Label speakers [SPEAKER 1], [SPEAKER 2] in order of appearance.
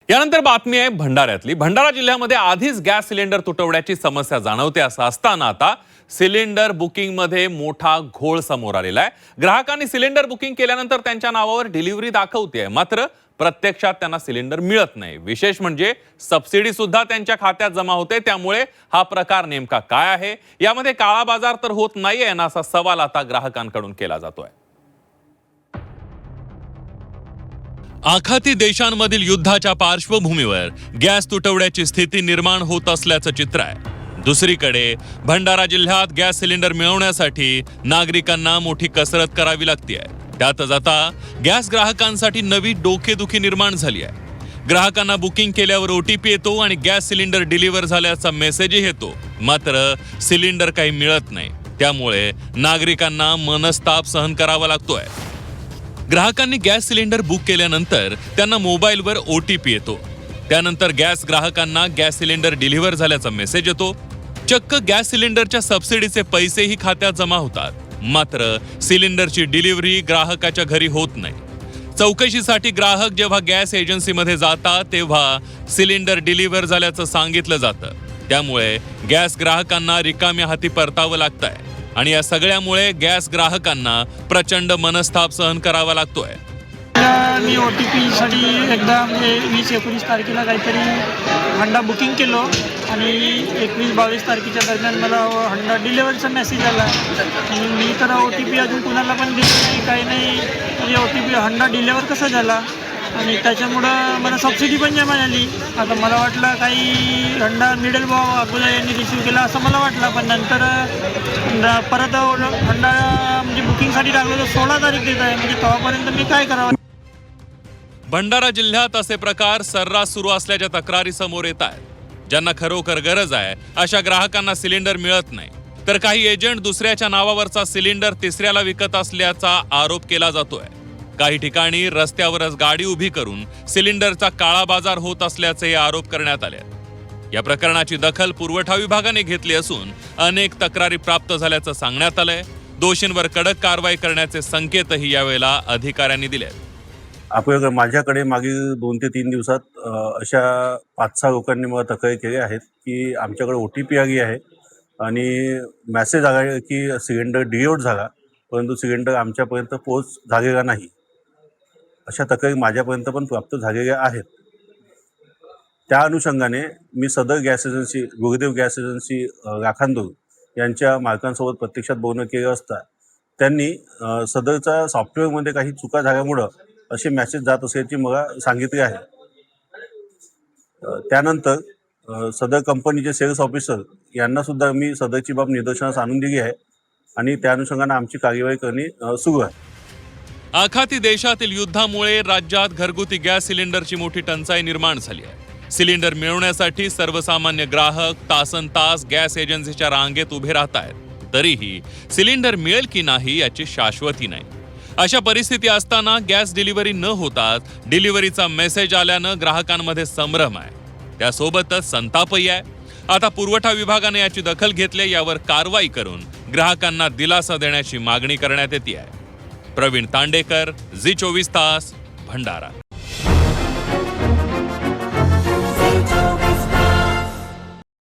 [SPEAKER 1] यानंतर बातमी आहे भंडाऱ्यातली। भंडारा जिल्ह्यामध्ये आधीच गॅस सिलेंडर तुटवड्याची समस्या जाणवते असं असताना आता सिलेंडर बुकिंग मध्ये मोठा घोळ समोर आलेला आहे। ग्राहकांनी सिलेंडर बुकिंग केल्यानंतर त्यांच्या नावावर डिलिव्हरी दाखवते, मात्र प्रत्यक्षात त्यांना सिलेंडर मिळत नाही। विशेष म्हणजे सबसिडी सुद्धा त्यांच्या खात्यात जमा होते। त्यामुळे हा प्रकार नेमका काय आहे, यामध्ये काळा बाजार तर होत नाहीये ना, असा सवाल आता ग्राहकांकडून केला जातोय।
[SPEAKER 2] आखाती देशांमधील युद्धाच्या पार्श्वभूमीवर गॅस तुटवड्याची स्थिती निर्माण होत असल्याचं चित्र आहे। दुसरीकडे भंडारा जिल्ह्यात गॅस सिलेंडर मिळवण्यासाठी नागरिकांना मोठी कसरत करावी लागते। त्यातच आता गॅस ग्राहकांसाठी नवी डोकेदुखी निर्माण झाली आहे। ग्राहकांना बुकिंग केल्यावर OTP येतो आणि गॅस सिलेंडर डिलिव्हर झाल्याचा मेसेजही येतो, मात्र सिलेंडर काही मिळत नाही। त्यामुळे नागरिकांना मनस्ताप सहन करावा लागतोय। ग्राहकांनी गॅस सिलेंडर बुक केल्यानंतर त्यांना मोबाईलवर OTP येतो। त्यानंतर गॅस ग्राहकांना गॅस सिलेंडर डिलिव्हर झाल्याचा मेसेज येतो। चक्क गॅस सिलेंडरच्या सबसिडीचे पैसेही खात्यात जमा होतात, मात्र सिलेंडरची डिलिव्हरी ग्राहकाच्या घरी होत नाही। चौकशीसाठी ग्राहक जेव्हा गॅस एजन्सीमध्ये जातात तेव्हा सिलेंडर डिलिव्हर झाल्याचं सांगितलं जातं। त्यामुळे गॅस ग्राहकांना रिकाम्या हाती परतावं लागतंय आणि या सगळ्यामुळे गॅस ग्राहकांना प्रचंड मनस्ताप सहन करावा लागतोय।
[SPEAKER 3] मी OTP साठी एकदा म्हणजे 20-19 तारखेला काहीतरी हंडा बुकिंग केलो आणि 21-22 तारखेच्या दरम्यान मला हंडा डिलिव्हरीचा मेसेज आला आणि मी तर OTP अजून कुणाला पण दिलं नाही, काही नाही। म्हणजे OTP हंडा डिलिव्हर कसा झाला आणि त्याच्यामुळं मला सबसिडी पण जमा झाली। आता मला वाटलं काही हंडा मिळेल बुवा, अगोदर यांनी रिसीव केला असं मला वाटलं, पण नंतर परत हंडा म्हणजे बुकिंगसाठी टाकलं तर 16 तारीख देत आहे, म्हणजे तेव्हापर्यंत मी काय करावं।
[SPEAKER 2] भंडारा जिल्ह्यात असे प्रकार सर्रास सुरू असल्याच्या तक्रारी समोर येत आहेत। ज्यांना खरोखर गरज आहे अशा ग्राहकांना सिलेंडर मिळत नाही, तर काही एजंट दुसऱ्याच्या नावावरचा सिलेंडर तिसऱ्याला विकत असल्याचा आरोप केला जातोय। काही ठिकाणी रस्त्यावरच गाडी उभी करून सिलेंडरचा काळा बाजार होत असल्याचे आरोप करण्यात आले। या प्रकरणाची दखल पुरवठा विभागाने घेतली असून अनेक तक्रारी प्राप्त झाल्याचं सांगण्यात आलंय। दोषींवर कडक कारवाई करण्याचे संकेतही यावेळेला अधिकाऱ्यांनी दिलेत।
[SPEAKER 4] आपल्याकडे माझ्याकडे मागील 2 ते 3 दिवसात अशा 5-6 लोकांनी मला तक्रारी केली आहेत की आमच्याकडे OTP आली आहे आणि मेसेज आला आहे की सिलेंडर डिलिव्हर झाला, परंतु सिलेंडर आमच्यापर्यंत पोहोच झालेला नाही। अशा तक्रारी माझ्यापर्यंत पण प्राप्त झालेल्या आहेत। त्या अनुषंगाने मी सदर gas agency Gurudev gas agency Lakhandur यांच्या मालकांसोबत प्रत्यक्षात बोलणं केलं असता त्यांनी सदरचा सॉफ्टवेअरमध्ये काही चुका झाल्यामुळं असे मेसेज जात असल्याचे मला सांगितले आहे। त्यानंतर सदर कंपनीचे सेल्स ऑफिसर यांना सुद्धा मी सदरची बाब निदर्शनास आणून दिली आहे आणि त्या अनुषंगाने आमची कार्यवाही करणे सुरू आहे।
[SPEAKER 2] आखाती देशातील युद्धामुळे राज्यात घरगुती गॅस सिलेंडरची मोठी टंचाई निर्माण झाली आहे। सिलेंडर मिळवण्यासाठी सर्वसामान्य ग्राहक तासनतास गॅस एजन्सीच्या रांगेत उभे राहत आहेत, तरीही सिलेंडर मिळेल की नाही याची शाश्वती नाही। अशा परिस्थिती असताना गॅस डिलिव्हरी न होताच डिलिव्हरीचा मेसेज आल्यानं ग्राहकांमध्ये संभ्रम आहे, त्यासोबतच संतापही आहे। आता पुरवठा विभागाने याची दखल घेतली, यावर कारवाई करून ग्राहकांना दिलासा देण्याची मागणी करण्यात येते आहे। प्रवीण तांडेकर, झी 24 तास, भंडारा।